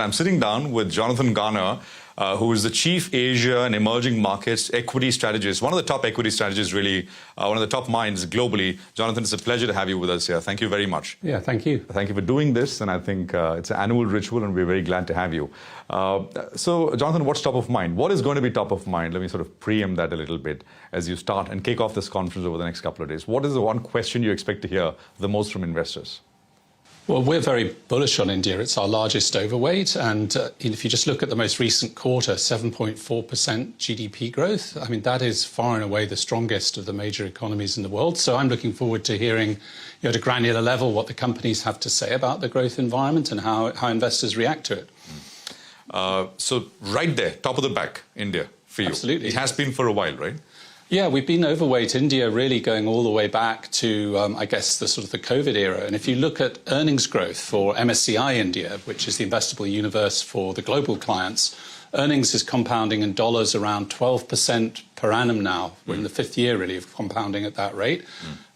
I'm sitting down with Jonathan Garner, who is the Chief Asia and Emerging Markets Equity Strategist, one of the top equity strategists, really, one of the top minds globally. Jonathan, it's a pleasure to have you with us here. Thank you very much. Yeah, thank you. Thank you for doing this, and I think it's an annual ritual, and we're very glad to have you. So, Jonathan, what's top of mind? What is going to be top of mind? Let me sort of preempt that a little bit as you start and kick off this conference over the next couple of days. What is the one question you expect to hear the most from investors? Well, we're very bullish on India. It's our largest overweight. And if you just look at the most recent quarter, 7.4% GDP growth, I mean, that is far and away the strongest of the major economies in the world. So I'm looking forward to hearing, at a granular level, what the companies have to say about the growth environment and how investors react to it. So right there, top of the pack, India, for you. Absolutely. It has been for a while, right? Yeah, we've been overweight India really going all the way back to, I guess, the sort of the COVID era. And if you look at earnings growth for MSCI India, which is the investable universe for the global clients, earnings is compounding in dollars around 12% per annum now. We're in the fifth year, really, of compounding at that rate.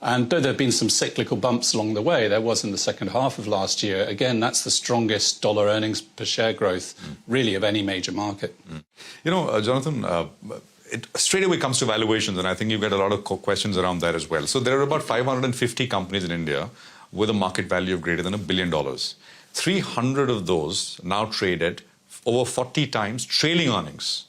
And though there have been some cyclical bumps along the way, there was in the second half of last year, again, that's the strongest dollar earnings per share growth, really, of any major market. You know, Jonathan, it straight away comes to valuations, and I think you get a lot of questions around that as well. So there are about 550 companies in India with a market value of greater than $1 billion. 300 of those now trade at over 40 times trailing earnings.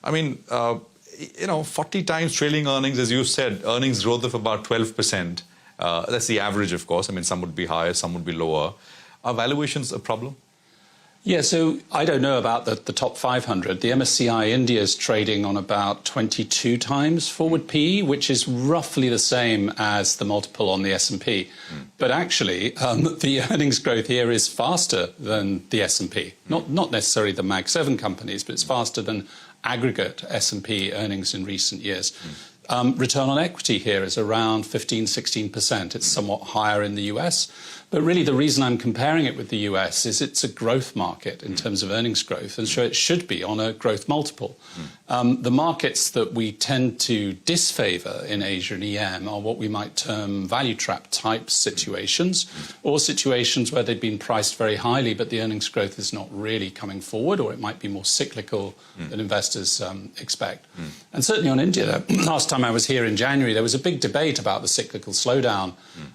I mean, 40 times trailing earnings, as you said, earnings growth of about 12%. That's the average, of course. I mean, some would be higher, some would be lower. Are valuations a problem? Yeah, so I don't know about the top 500. The MSCI India is trading on about 22 times forward PE, which is roughly the same as the multiple on the S&P. But actually, the earnings growth here is faster than the S&P. Not necessarily the Mag 7 companies, but it's faster than aggregate S&P earnings in recent years. Return on equity here is around 15–16%. It's somewhat higher in the US. But really the reason I'm comparing it with the US is it's a growth market in terms of earnings growth, and so it should be on a growth multiple. The markets that we tend to disfavour in Asia and EM are what we might term value trap type situations, or situations where they've been priced very highly but the earnings growth is not really coming forward, or it might be more cyclical than investors expect. And certainly on India, last time I was here in January, there was a big debate about the cyclical slowdown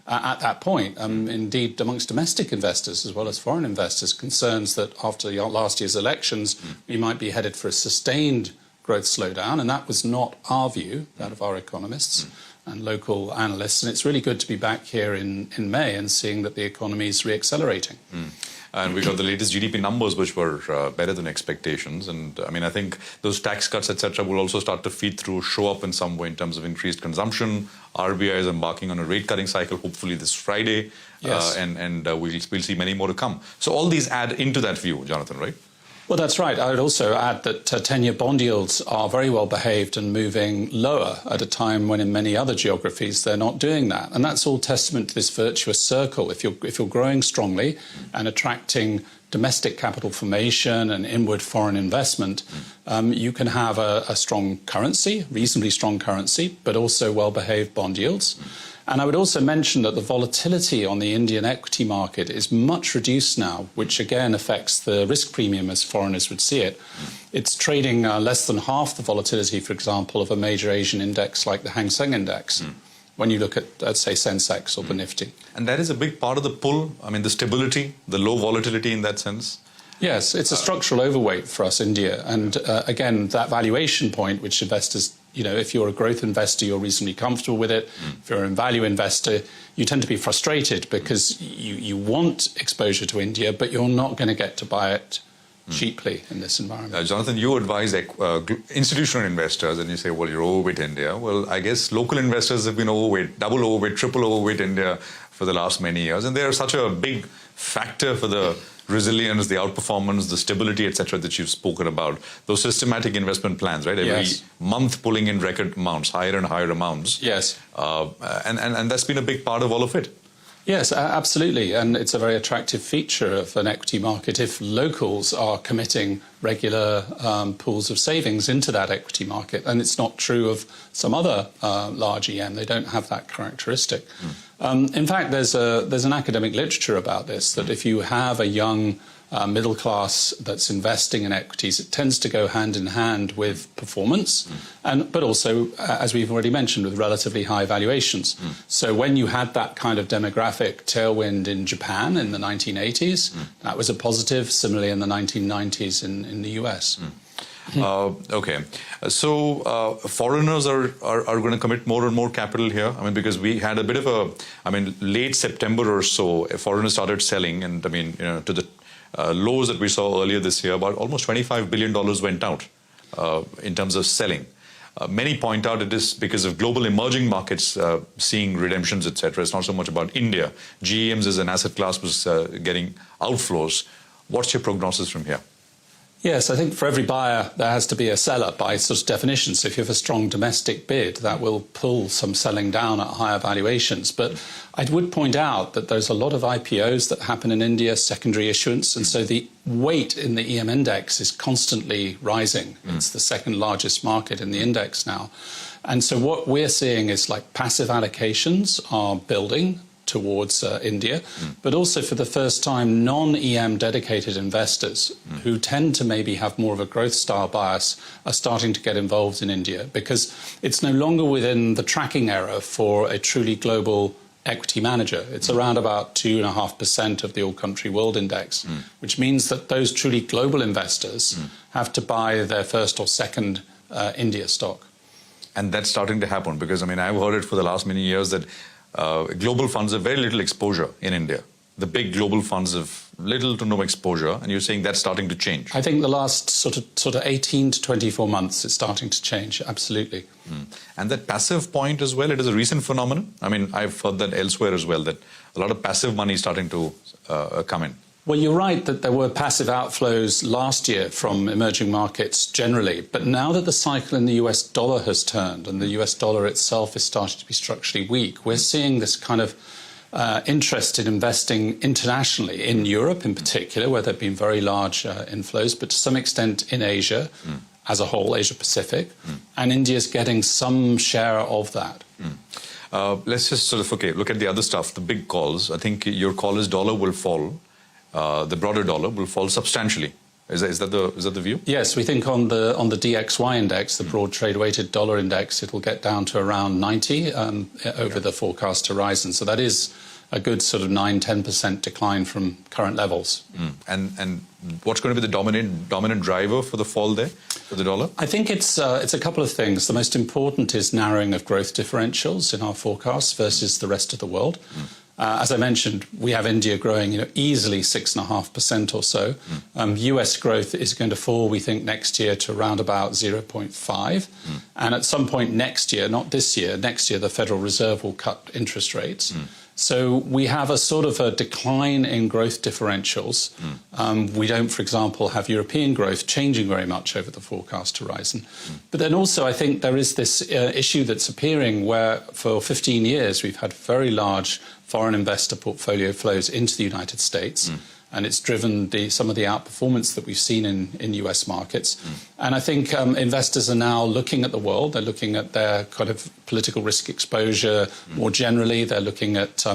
at that point. Indeed, amongst domestic investors as well as foreign investors, concerns that after last year's elections, we might be headed for a sustained growth slowdown, and that was not our view, that of our economists and local analysts. And it's really good to be back here in May and seeing that the economy is reaccelerating. And we got the latest GDP numbers, which were better than expectations. And I mean, I think those tax cuts, etc., will also start to feed through, show up in some way in terms of increased consumption. RBI is embarking on a rate cutting cycle, hopefully this Friday. Yes. And we'll see many more to come. So all these add into that view, Jonathan, right? Well, that's right. I would also add that 10-year bond yields are very well behaved and moving lower at a time when in many other geographies they're not doing that. And that's all testament to this virtuous circle. If you're growing strongly and attracting domestic capital formation and inward foreign investment, you can have a strong currency, reasonably strong currency, but also well-behaved bond yields. And I would also mention that the volatility on the Indian equity market is much reduced now, which again affects the risk premium as foreigners would see it. It's trading less than half the volatility, for example, of a major Asian index like the Hang Seng Index, when you look at, let's say, Sensex or the Nifty. And that is a big part of the pull, I mean, the stability, the low volatility in that sense? Yes, it's a structural overweight for us, India. And again, that valuation point, which investors, if you're a growth investor, you're reasonably comfortable with it. If you're a value investor, you tend to be frustrated because you want exposure to India, but you're not going to get to buy it cheaply in this environment. Jonathan, you advise institutional investors and you say, well, you're overweight India. Well, I guess local investors have been overweight, double overweight, triple overweight India for the last many years. And they are such a big factor for the resilience, the outperformance, the stability, etc., that you've spoken about. Those systematic investment plans, right? Every month pulling in record amounts, higher and higher amounts. Yes. And that's been a big part of all of it. Yes, absolutely. And it's a very attractive feature of an equity market if locals are committing regular pools of savings into that equity market. And it's not true of some other large EM. They don't have that characteristic. In fact, there's an academic literature about this, that if you have a young middle class that's investing in equities, it tends to go hand in hand with performance, but also, as we've already mentioned, with relatively high valuations. So when you had that kind of demographic tailwind in Japan in the 1980s, that was a positive. Similarly, in the 1990s in the US. Okay, so foreigners are going to commit more and more capital here. I mean, because we had a bit of late September or so, foreigners started selling, and to the lows that we saw earlier this year, about almost $25 billion went out in terms of selling. Many point out it is because of global emerging markets seeing redemptions, etc. It's not so much about India. GEMs as an asset class was getting outflows. What's your prognosis from here? Yes, I think for every buyer there has to be a seller by sort of definition. So if you have a strong domestic bid, that will pull some selling down at higher valuations. But I would point out that there's a lot of IPOs that happen in India, secondary issuance, and so the weight in the EM index is constantly rising. It's the second largest market in the index now. And so what we're seeing is like passive allocations are building towards India, but also for the first time, non-EM dedicated investors who tend to maybe have more of a growth style bias are starting to get involved in India, because it's no longer within the tracking error for a truly global equity manager. It's around about 2.5% of the all country world index, which means that those truly global investors have to buy their first or second India stock. And that's starting to happen, because I've heard it for the last many years that global funds have very little exposure in India. The big global funds have little to no exposure, and you're saying that's starting to change. I think the last sort of 18 to 24 months, it's starting to change, absolutely. And that passive point as well, it is a recent phenomenon. I've heard that elsewhere as well, that a lot of passive money is starting to come in. Well, you're right that there were passive outflows last year from emerging markets generally, but now that the cycle in the US dollar has turned and the US dollar itself is starting to be structurally weak, we're seeing this kind of interest in investing internationally, in Europe in particular, where there have been very large inflows, but to some extent in Asia as a whole, Asia Pacific, and India's getting some share of that. Let's just look at the other stuff, the big calls. I think your call is dollar will fall. The broader dollar will fall substantially. Is that the view? Yes, we think on the DXY index, the broad trade weighted dollar index, it will get down to around 90 over the forecast horizon. So that is a good sort of 9–10% decline from current levels. And what's going to be the dominant driver for the fall there for the dollar? I think it's a couple of things. The most important is narrowing of growth differentials in our forecasts versus the rest of the world. As I mentioned, we have India growing easily 6.5% or so. US growth is going to fall, we think, next year to around about 0.5. And at some point next year, not this year, next year, the Federal Reserve will cut interest rates. So we have a sort of a decline in growth differentials. We don't, for example, have European growth changing very much over the forecast horizon. But then also I think there is this issue that's appearing where for 15 years we've had very large foreign investor portfolio flows into the United States. And it's driven some of the outperformance that we've seen in US markets. And I think investors are now looking at the world. They're looking at their kind of political risk exposure more generally. They're looking at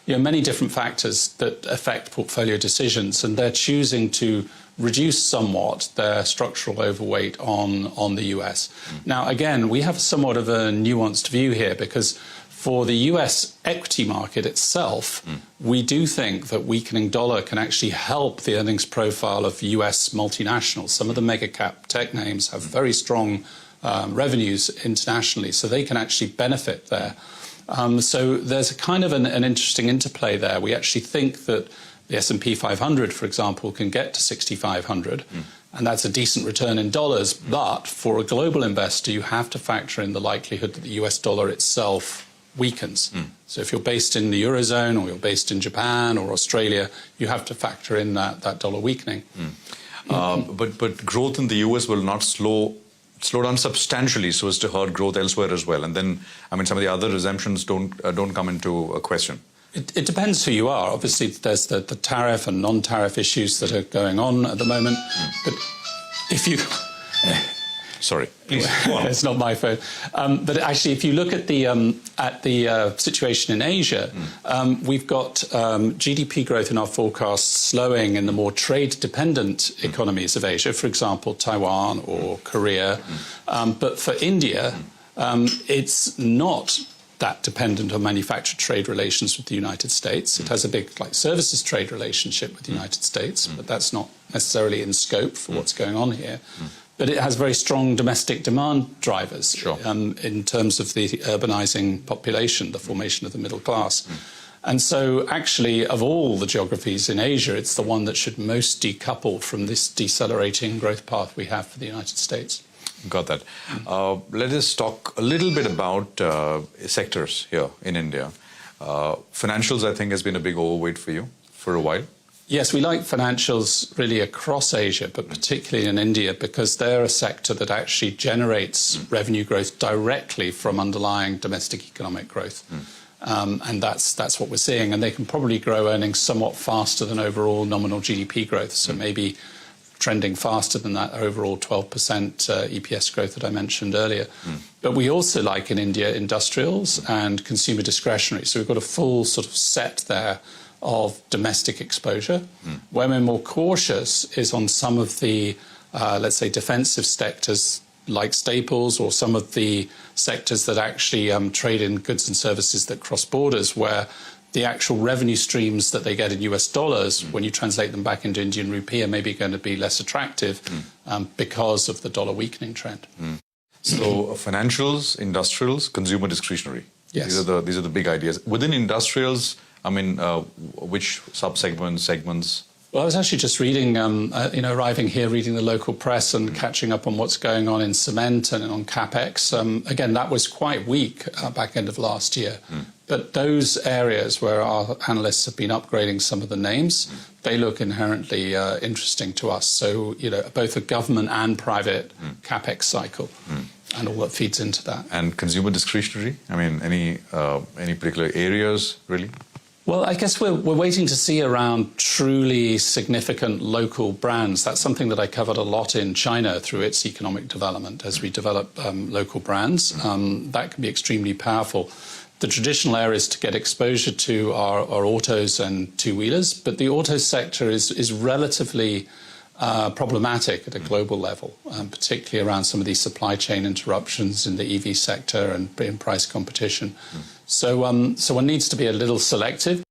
many different factors that affect portfolio decisions. And they're choosing to reduce somewhat their structural overweight on the US. Now, again, we have somewhat of a nuanced view here, because for the US equity market itself, we do think that weakening dollar can actually help the earnings profile of US multinationals. Some of the mega cap tech names have very strong revenues internationally, so they can actually benefit there. So there's a kind of an interesting interplay there. We actually think that the S&P 500, for example, can get to 6,500, and that's a decent return in dollars. But for a global investor, you have to factor in the likelihood that the US dollar itself weakens. So if you're based in the Eurozone or you're based in Japan or Australia, you have to factor in that dollar weakening. But growth in the US will not slow down substantially so as to hurt growth elsewhere as well. And then, some of the other assumptions don't come into a question. It depends who you are. Obviously, there's the tariff and non-tariff issues that are going on at the moment. But if you... Sorry, please go on. It's not my phone. But actually, if you look at the situation in Asia, we've got GDP growth in our forecasts slowing in the more trade-dependent economies of Asia, for example, Taiwan or Korea. But for India, it's not that dependent on manufactured trade relations with the United States. It has a big services trade relationship with the United States, but that's not necessarily in scope for what's going on here. But it has very strong domestic demand drivers in terms of the urbanizing population, the formation of the middle class. And so actually, of all the geographies in Asia, it's the one that should most decouple from this decelerating growth path we have for the United States. Got that. Let us talk a little bit about sectors here in India. Financials, I think, has been a big overweight for you for a while. Yes, we like financials really across Asia, but particularly in India, because they're a sector that actually generates revenue growth directly from underlying domestic economic growth. And that's what we're seeing. And they can probably grow earnings somewhat faster than overall nominal GDP growth. So maybe trending faster than that overall 12% EPS growth that I mentioned earlier. But we also like in India industrials and consumer discretionary. So we've got a full sort of set there of domestic exposure. Where we're more cautious is on some of the, let's say, defensive sectors like staples, or some of the sectors that actually trade in goods and services that cross borders, where the actual revenue streams that they get in US dollars, when you translate them back into Indian rupee, are maybe going to be less attractive because of the dollar weakening trend. So financials, industrials, consumer discretionary. Yes. These are the big ideas. Within industrials, I mean, which segments? Well, I was actually just reading, arriving here, reading the local press and catching up on what's going on in cement and on CapEx. Again, that was quite weak back end of last year. But those areas where our analysts have been upgrading some of the names, they look inherently interesting to us. So, both a government and private CapEx cycle and all that feeds into that. And consumer discretionary? I mean, any particular areas, really? Well, I guess we're waiting to see around truly significant local brands. That's something that I covered a lot in China through its economic development as we develop local brands. That can be extremely powerful. The traditional areas to get exposure to are autos and two-wheelers, but the auto sector is relatively problematic at a global level, particularly around some of these supply chain interruptions in the EV sector and in price competition. So one needs to be a little selective,